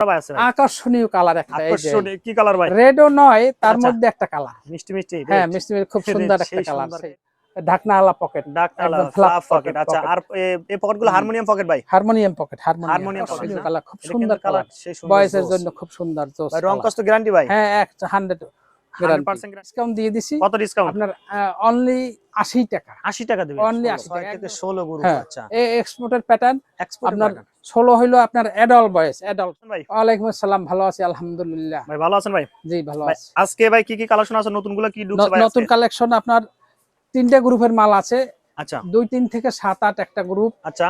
আকর্ষণীয় কালার একটা, কি কালার ভাই? রেডও নয়, তার মধ্যে একটা কালার মিষ্টি মিষ্টি। হ্যাঁ, মিষ্টি খুব সুন্দর একটা কালার। ঢাকনাওয়ালা পকেট, একদম ফ্ল্যাপ পকেট। আচ্ছা, আর এই পকেটগুলো হারমোনিয়াম পকেট ভাই? Harmonium pocket, harmonium pocket colour, খুব সুন্দর কালার, বয়সের জন্য খুব সুন্দর। ভাই রং কষ্ট গ্যারান্টি ভাই? হ্যাঁ, 100% ডিসকাউন্ট দিয়ে দিছি। কত ডিসকাউন্ট? আপনার অনলি 80 টাকা। 80 টাকা দিবেন? অনলি 80 টাকা থেকে 16 গ্রুপ। আচ্ছা, এই এক্সপোর্টের প্যাটার্ন। আপনার 16 হইলো আপনার অ্যাডাল্ট বয়স। অ্যাডাল্ট ভাই। ওয়ালাইকুম আসসালাম, ভালো আছি আলহামদুলিল্লাহ। ভাই ভালো আছেন ভাই? জি ভালো আছি। আজকে ভাই কি কি কালেকশন আছে, নতুনগুলো কি ঢুকছে ভাই? নতুন কালেকশন আপনার 3টা গ্রুপের মাল আছে। আচ্ছা, 2-3 থেকে 7-8 একটা গ্রুপ। আচ্ছা,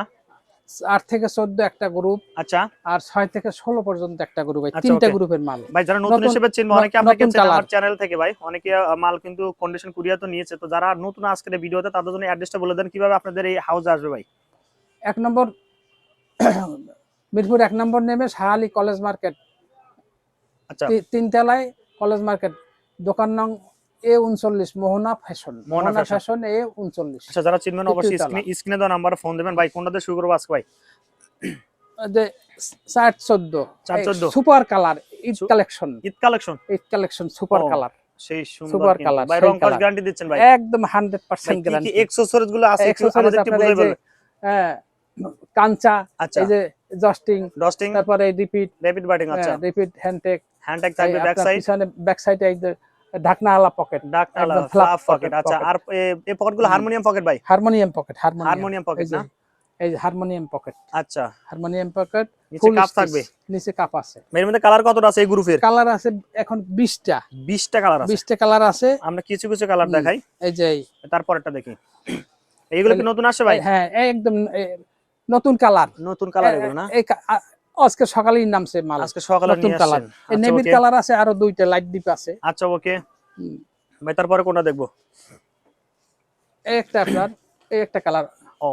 8 থেকে 14 একটা গ্রুপ। আচ্ছা, আর 6 থেকে 16 পর্যন্ত একটা গ্রুপ। 3টা গ্রুপের মাল ভাই। যারা নতুন হিসেবে চিনবে, অনেকে আপনাকে চেনে আমার চ্যানেল থেকে ভাই, অনেকে মাল কিন্তু কন্ডিশন কুরিয়ার তো নিয়েছে। তো যারা নতুন আজকের ভিডিওতে, তাদের জন্য অ্যাড্রেসটা বলে দেন কিভাবে আপনাদের এই হাউসে আসবে ভাই। 1 নম্বর মিরপুর 1 নম্বর নেমে শাহালি কলেজ মার্কেট, আচ্ছা, 3 তলায় কলেজ মার্কেট, দোকান নং A39 মোহনা ফ্যাশন। মোহনা ফ্যাশন A39। আচ্ছা, যারা চিনবেন অবশ্যই স্ক্রিনে দেওয়া নাম্বারে ফোন দিবেন ভাই। কোনটাতে শুরু করব আজকে ভাই? যে 414 super colour Eid collection. Eid collection super colour, সেই সুন্দর সুপার কালার। ভাই রং কস গ্যারান্টি দিচ্ছেন ভাই? একদম 100% গ্যারান্টি। কি অ্যাকসেসরিজ গুলো আছে একটু আমাদের একটু বুঝাই বলেন। হ্যাঁ, কাঞ্চা, এই যে ডাস্টিং, তারপরে রিপিট বাটিং। আচ্ছা, রিপিট হ্যান্ডটেক থাকবে ব্যাক সাইড। পিছনে ব্যাক সাইডে এই যে ঢাকনাওয়ালা পকেট, একদম ফ্ল্যাপ পকেট। আচ্ছা, আর এই পকেটগুলো হারমোনিয়াম পকেট ভাই? হারমোনিয়াম পকেট, হারমোনিয়াম পকেট না? এই যে হারমোনিয়াম পকেট। আচ্ছা, হারমোনিয়াম পকেট, নিচে কাপ থাকবে? নিচে কাপ আছে। এর মধ্যে কালার কতটা আছে এই গ্রুপের? কালার আছে এখন 20টা। 20টা কালার আছে? 20টা কালার আছে। আমরা কিছু কিছু কালার দেখাই। এই যে তারপরটা দেখি। এইগুলো কি নতুন আসছে ভাই? হ্যাঁ, একদম নতুন কালার। নতুন কালার এগুলো না? এই আজকে সকালেই নামছে মাল। আজকে সকালে নতুন নিয়ে কালার। আসছেন? এই নেভির কালার আছে, আরো 2টা লাইট ডিপ আছে। আচ্ছা, ওকে ভাই। তারপরে কোনটা দেখবো? এই একটা আপনার, এই একটা কালার। ও,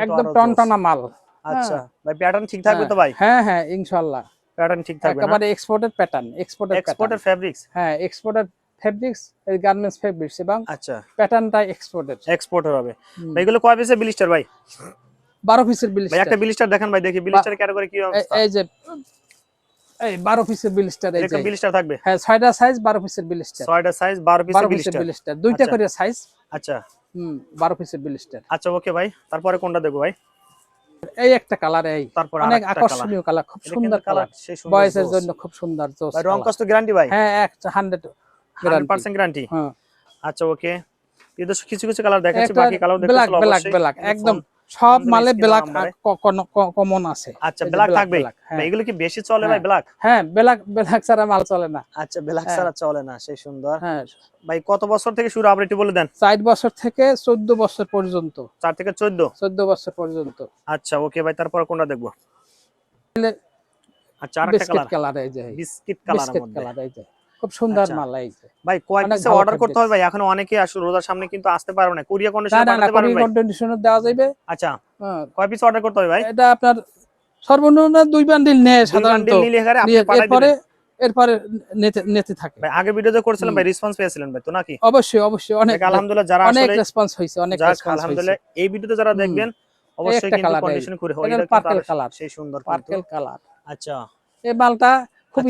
একদম টনটনা মাল। আচ্ছা ভাই, প্যাটার্ন ঠিক থাকবে তো ভাই? হ্যাঁ হ্যাঁ, ইনশাআল্লাহ প্যাটার্ন ঠিক থাকবে না? একেবারে এক্সপোর্টেড প্যাটার্ন, এক্সপোর্টেড ফেব্রিক্স। হ্যাঁ, এক্সপোর্টেড ফেব্রিক্স, এই গার্মেন্টস ফেব্রিক্স, এবং আচ্ছা, প্যাটার্নটা এক্সপোর্টেড হবে। ভাই এগুলো কয় পিসের ব্লিস্টার ভাই? 12 পিসের ব্লিস্টার। ভাই একটা ব্লিস্টার দেখেন ভাই, দেখি ব্লিস্টার ক্যাটাগরি কি অবস্থা। এই যে এই 12 পিসের ব্লিস্টার। এই যে ব্লিস্টার থাকবে? হ্যাঁ, 6টা সাইজ 12 পিসের ব্লিস্টার। 6টা সাইজ 12 পিসের ব্লিস্টার। 2টা করে সাইজ। আচ্ছা, 12 পিসের ব্লিস্টার। আচ্ছা, ওকে ভাই। তারপরে কোনটা দেখবো ভাই? এই একটা কালার, এই অনেক আকর্ষণীয় কালার, খুব সুন্দর কালার, বয়সের জন্য খুব সুন্দর। ভাই রং কষ্ট গ্যারান্টি ভাই? হ্যাঁ, 100% গ্যারান্টি। হ্যাঁ, আচ্ছা, ওকে। এদের কিছু কিছু কালার দেখাচ্ছি, বাকি কালার দেখতে চলো অবশ্যই। ব্ল্যাক একদম সব মালে ব্ল্যাক কমন আছে। আচ্ছা, ব্ল্যাক থাকবে? ভাই এগুলো কি বেশি চলে ভাই ব্ল্যাক? হ্যাঁ, ব্ল্যাক ছাড়া মাল চলে না। আচ্ছা, ব্ল্যাক ছাড়া চলে না, সেই সুন্দর। হ্যাঁ ভাই, কত বছর থেকে শুরু আপনি একটু বলে দেন। 4 বছর থেকে 14 বছর পর্যন্ত। 4 থেকে 14 বছর পর্যন্ত। আচ্ছা, ওকে ভাই। তারপর কোনটা দেখবো? আচ্ছা, আরেকটা কালার, এই যে বিস্কিট কালারের মধ্যে, এই যে খুব সুন্দর মাল। এই যে ভাই কয় পিস অর্ডার করতে হবে ভাই? এখন অনেকে আসলে রোজার সামনে কিন্তু আসতে পারবে না, কুরিয়ার কন্ডিশনে পাঠাতে পারবেন ভাই? কন্ডিশনে দেওয়া যাবে। আচ্ছা, কয় পিস অর্ডার করতে হবে ভাই? এটা আপনার সর্বনিম্ন 2 বান্ডিল নেয় সাধারণত। এরপরে নেতে থাকে ভাই। আগে ভিডিওতে করেছিলাম ভাই, রেসপন্স পেয়েছিলেন ভাই তো নাকি? অবশ্যই অনেক, আলহামদুলিল্লাহ। যারা অনেক রেসপন্স হইছে, অনেক রেসপন্স হইছে আলহামদুলিল্লাহ। এই ভিডিওতে যারা দেখবেন অবশ্যই কিন্তু কন্ডিশন করে হয়। এটা পার্পল কালার, সেই সুন্দর পার্পল কালার। আচ্ছা, এই মালটা খুব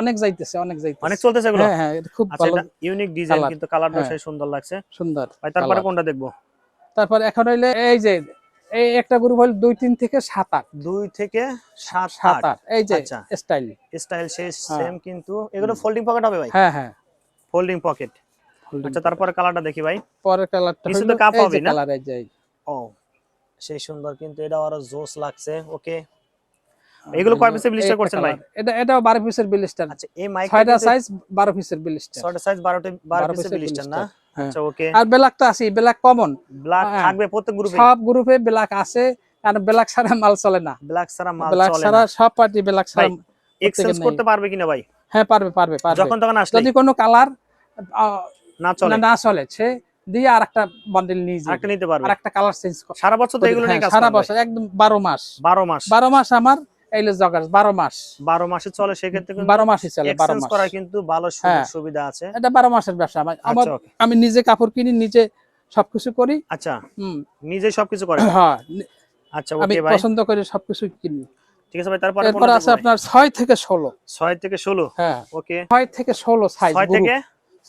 অনেক যাইতেছে, অনেক চলতেছে এগুলো। হ্যাঁ, এটা খুব ভালো ইউনিক ডিজাইন, কিন্তু কালারটা সেই সুন্দর লাগছে। সুন্দর ভাই, তারপরে কোনটা দেখবো? তারপর এখন হইলে এই যে এই একটা গ্রুপ হল 2-3 থেকে 7-8। 2 থেকে 7-8। এই যে স্টাইল সেম, কিন্তু এগুলো ফোল্ডিং পকেট হবে ভাই? হ্যাঁ হ্যাঁ, ফোল্ডিং পকেট। আচ্ছা, তারপরে কালারটা দেখি ভাই। পরের কালারটা হলো কাপ হবে না? কালার এই যে ও, সেই সুন্দর, কিন্তু এটা আরো জোস লাগছে। ওকে, এগুলো কয় পিসের ব্লিস্টার করছেন ভাই? এটাও 12 পিসের ব্লিস্টার। আচ্ছা, এই মাইক 6টা সাইজ 12 পিসের ব্লিস্টার। 6টা সাইজ 12 পিসের ব্লিস্টার না? আচ্ছা, ওকে। আর ব্ল্যাকটা আছে, ব্ল্যাক কমন। ব্ল্যাক থাকবে প্রত্যেক গ্রুপে? সব গ্রুপে ব্ল্যাক আছে, কারণ ব্ল্যাক ছাড়া মাল চলে না। ব্ল্যাক ছাড়া মাল চলে না, সব পার্টি ব্ল্যাক ছাড়া। এক্সচেঞ্জ করতে পারবে কিনা ভাই? হ্যাঁ, পারবে। যখন তখন আসলে যদি কোনো কালার না চলে সে দিয়ে আরেকটা বান্ডেল নিয়ে যাবে, আরেকটা নিতে পারবে, আরেকটা কালার চেঞ্জ করে। সারা বছর তো এগুলো নিয়ে কাজ সারা বছর, একদম 12 মাস। 12 মাস আমার এইলে জগার 12 মাস। 12 মাসে চলে, সেক্ষেত্রে কিন্তু 12 মাসই চলে। 12 মাস করার কিন্তু ভালো সুবিধা আছে। এটা 12 মাসের ব্যবসা। আমি নিজে কাপড় কিনি, নিজে সবকিছু করি। আচ্ছা, নিজে সবকিছু করেন? হ্যাঁ, আচ্ছা, আমি ওকে ভাই। পছন্দ করে সবকিছু কিনি। ঠিক আছে ভাই, তারপরে এরপর আছে আপনার 6 থেকে 16। 6 থেকে 16। হ্যাঁ ওকে, 6 থেকে 16 সাইজ 6 থেকে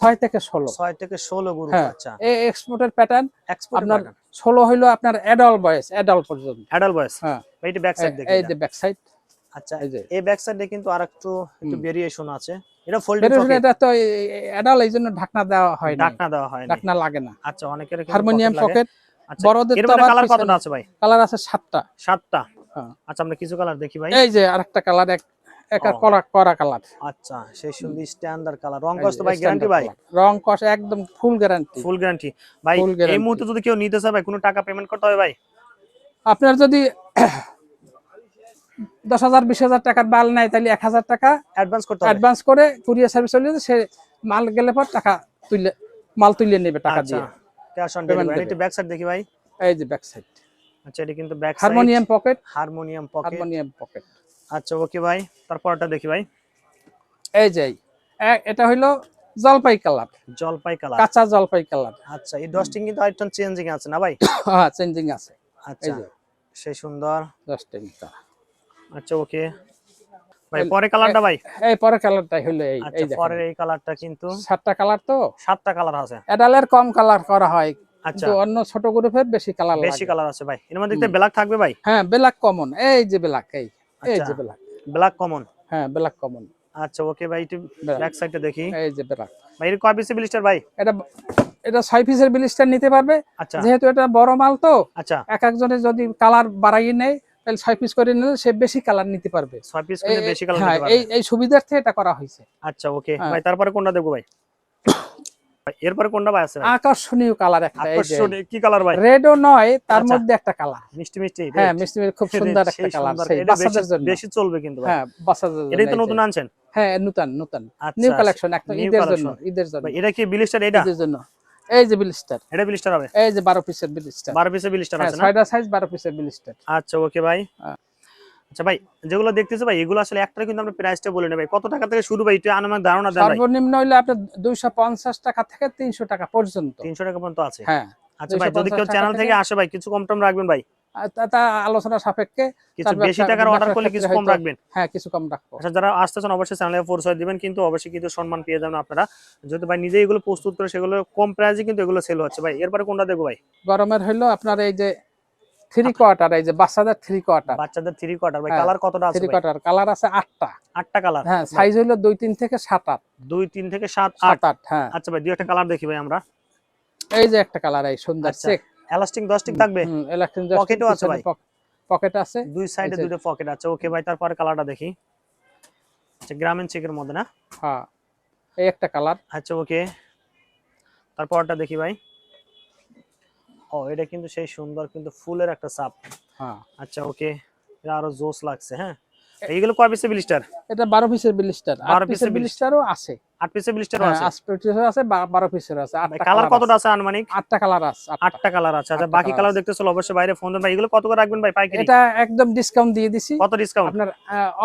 6 থেকে 16। 6 থেকে 16 গ্রুপ। হ্যাঁ, আচ্ছা, এই এক্সপোর্টের প্যাটার্ন এক্সপোর্ট আপনার 16 হইলো আপনার অ্যাডাল্ট বয়স, অ্যাডাল্ট পর্যন্ত। অ্যাডাল্ট বয়স। হ্যাঁ, ভাই এটা ব্যাক সাইড দেখি, এই যে ব্যাক সাইড। আচ্ছা এই যে এই ব্যাক সাইডে কিন্তু আরেকটু একটু ভেরিয়েশন আছে। এটা ফোল্ডিং বেরোজনে পকেট, এটা তো অ্যাডাল্ট, এই জন্য ঢাকনা দেওয়া হয় না, ঢাকনা দেওয়া হয় না। ঢাকনা লাগে না। আচ্ছা, অনেকের কিন্তু হারমোনিয়াম পকেট লাগে। পকেট। আচ্ছা, বড়দের এর তো মধ্যে আবার কালার কতটা পিছনে আছে ভাই? কালার আছে 7টা। 7টা। হ্যাঁ, আচ্ছা, আমরা কিছু কালার দেখি ভাই। এই যে আরেকটা কালার, একা ও। করা কালার। আচ্ছা, সেই সুন্দর স্ট্যান্ডার্ড কালার। রং কস তো ভাই গ্যারান্টি ভাই? রং কস একদম ফুল গ্যারান্টি। ফুল গ্যারান্টি ভাই। ফুল এই গ্যারান্টি। মুহূর্তে যদি কেউ নিতে চায় ভাই, কোনো টাকা পেমেন্ট করতে হবে ভাই? আপনার যদি 10,000 20,000 টাকার মাল নেয় তাহলে 1,000 টাকা অ্যাডভান্স করতে হবে। অ্যাডভান্স করে কুরিয়ার সার্ভিস চলে যাবে, সে মাল গেলে পর টাকা তুলে মাল তুলে নেবে টাকা আচ্ছা, দিয়ে। Cash on Payment delivery. দেবে। এটা ব্যাক সাইড দেখি ভাই। এই যে ব্যাক সাইড, আচ্ছা, এটা কিন্তু back side, harmonium pocket. Harmonium pocket. Harmonium pocket. আচ্ছা, ওকে ভাই, তারপরটা দেখি ভাই। এই যে এটা হইলো জলপাই কালার, জলপাই কালার। কাঁচা জলপাই কালার। আচ্ছা, এই ডস্টিং কিন্তু আরেকটু চেঞ্জিং আছে না ভাই? হ্যাঁ, চেঞ্জিং আছে। আচ্ছা, যে সেই সুন্দর। জাস্টিং। আচ্ছা, ওকে ভাই, পরে কালারটা ভাই। এই পরে কালারটাই হলো এই আচ্ছা, পরের এই কালারটা কিন্তু 7টা কালার তো। 7টা কালার আছে। অ্যাডালের কম কালার করা হয়, আচ্ছা, কিন্তু অন্য ছোট গ্রুপের বেশি কালার লাগে। বেশি কালার আছে ভাই। এর মধ্যে দেখতে ব্ল্যাক থাকবে ভাই? হ্যাঁ, ব্ল্যাক কমন। এই যে ব্ল্যাক, এই আচ্ছা, যে ব্ল্যাক। Black common. হ্যাঁ, ব্ল্যাক কমন। আচ্ছা, ওকে ভাই, একটু ব্যাক সাইডটা দেখি। এই যে ব্ল্যাক। ভাই এর কয় পিসের ব্লিস্টার ভাই? এটা এটা 6 পিসের ব্লিস্টার নিতে পারবে। আচ্ছা, যেহেতু এটা বড় মাল তো, আচ্ছা, এক একজনের যদি কালার বাড়াই নেয় তাহলে 6 পিস করে নিলে সে বেশি কালার নিতে পারবে। 6 পিস কিন্তু বেশি কালার হ্যাঁ, নিতে পারবে। এই সুবিধার্থে এটা করা হয়েছে। আচ্ছা, ওকে হ্যাঁ। ভাই, তারপরে কোনটা দেখবো ভাই? ভাই এরপরে কোনটা ভাই আছে ভাই? আকর্ষণীয় কালার একটা, এই যে আকর্ষণীয় কি কালার ভাই? রেডও নয়, তার আচ্ছা। মধ্যে একটা কালার। মিষ্টি মিষ্টি। হ্যাঁ, মিষ্টি খুব সুন্দর একটা সেই কালার, সুন্দর। সেই এটা বাচ্চাদের জন্য। বেশি চলবে কিন্তু ভাই। হ্যাঁ, বাচ্চাদের জন্য। এটাই তো এই যে। নতুন আনছেন? হ্যাঁ, নতুন আচ্ছা, নিউ কালেকশন, একটা new ঈদের collection। জন্য, ঈদের জন্য। ভাই এটা কি ব্লিস্টার? এটা ঈদের জন্য। এই যে ব্লিস্টার, এটা ব্লিস্টার হবে? এই যে 12 পিসের ব্লিস্টার। 12 পিসের ব্লিস্টার হ্যাঁ, আছে না? 6টা সাইজ 12 পিসের ব্লিস্টার। আচ্ছা, ওকে ভাই। আচ্ছা ভাই, যেগুলো দেখতেছে ভাই, এগুলো আসলে একটা কিন্তু আমরা প্রাইসটা বলে নেই ভাই, কত টাকা থেকে শুরু ভাই? একটু আনুমানিক ধারণা দেন ভাই। সর্বনিম্ন হইলে আপনার 250 টাকা থেকে 300 টাকা পর্যন্ত। 300 টাকা পর্যন্ত আছে? হ্যাঁ। আচ্ছা ভাই, যদি কেউ 250 চ্যানেল টাকা থেকে আসে ভাই, কিছু কম টম রাখবেন ভাই? তা আলোচনা সাপেক্ষে কিছু তার বেশি ব্যবসা- টাকার অর্ডার ব্যবসার করলে কিছু ক্ষেত্রে কম হয়তো- রাখবেন? হ্যাঁ, কিছু কম রাখবো। আচ্ছা, যারা আসতেছেন অবশ্যই চ্যানেলে পরিচয় দিবেন, কিন্তু অবশ্যই কিন্তু সম্মান পেয়ে যাবেন আপনারা। যেহেতু ভাই নিজে এগুলো প্রস্তুত করে, সেগুলো কম প্রাইসে কিন্তু এগুলো সেল হচ্ছে ভাই। এরপরে কোনটা দেখবো ভাই? গরমের হইলো আপনার এই যে 3 কোয়ার্টার, এই যে বাচ্চাদের 3 কোয়ার্টার। বাচ্চাদের 3 কোয়ার্টার ভাই, হ্যাঁ, কালার কতটা আছে 3 ভাই? কোয়ার্টার কালার আছে 8টা। 8টা কালার। হ্যাঁ, সাইজ হইলো 2-3 থেকে 7-8। 2 3 থেকে 7 8। 7-8। হ্যাঁ, আচ্ছা ভাই, দুই একটা কালার দেখি ভাই আমরা। এই যে একটা কালার, এই সুন্দর আচ্ছা, চেক। এলাস্টিক 10 টিক থাকবে? পকেটও আছে ভাই? পকেট আছে দুই সাইডে দুটো পকেট আছে। ওকে ভাই, তারপরে কালারটা দেখি। আচ্ছা, গ্রামীণ চেকের মধ্যে না? হ্যাঁ, এই একটা কালার। আচ্ছা, ওকে, তারপরটা দেখি ভাই। ও, এটা কিন্তু সেই সুন্দর, কিন্তু ফুলের একটা ছাপ। হ্যাঁ, আচ্ছা, ওকে, এটা আরো জোস লাগছে। হ্যাঁ, এইগুলো কয় পিসের ব্লিস্টার? এটা 12 পিসের ব্লিস্টার। 12 8 পিসের ব্লিস্টারও আছে। 8 পিসের ব্লিস্টারও হ্যাঁ, আছে? 8 পিসের আছে, 12 পিসের আছে। 8টা কালার কতটা আছে আনুমানিক? 8টা কালার আছে। 8টা কালার আছে। আচ্ছা, 8টা বাকি colour কালার আছে। দেখতে চলো অবশ্যই বাইরে ফোন দেন ভাই। এগুলো কত করে রাখবেন ভাই পাইকারি? এটা একদম ডিসকাউন্ট দিয়ে দিছি। কত ডিসকাউন্ট? আপনার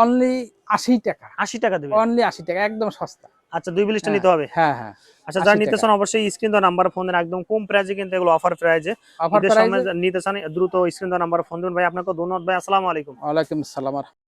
অনলি 80 টাকা। 80 টাকা দিবেন? অনলি 80 টাকা, একদম সস্তা। আচ্ছা, 2 ব্লিস্টার নিতে হবে? হ্যাঁ, হ্যাঁ। আচ্ছা, যারা 80 নিতে টাকা। চান অবশ্যই স্ক্রিন দেওয়া নাম্বারে ফোন দেন, একদম কম প্রাইসে কিন্তু এগুলো অফার প্রাইসে। অফার ঈদের প্রাইসে। সময় নিতে চান দ্রুত স্ক্রিন দেওয়া নাম্বারে ফোন দেন ভাই। আপনাকে ধন্যবাদ ভাই, আসসালামু আলাইকুম। ওয়ালাইকুম আসসালাম।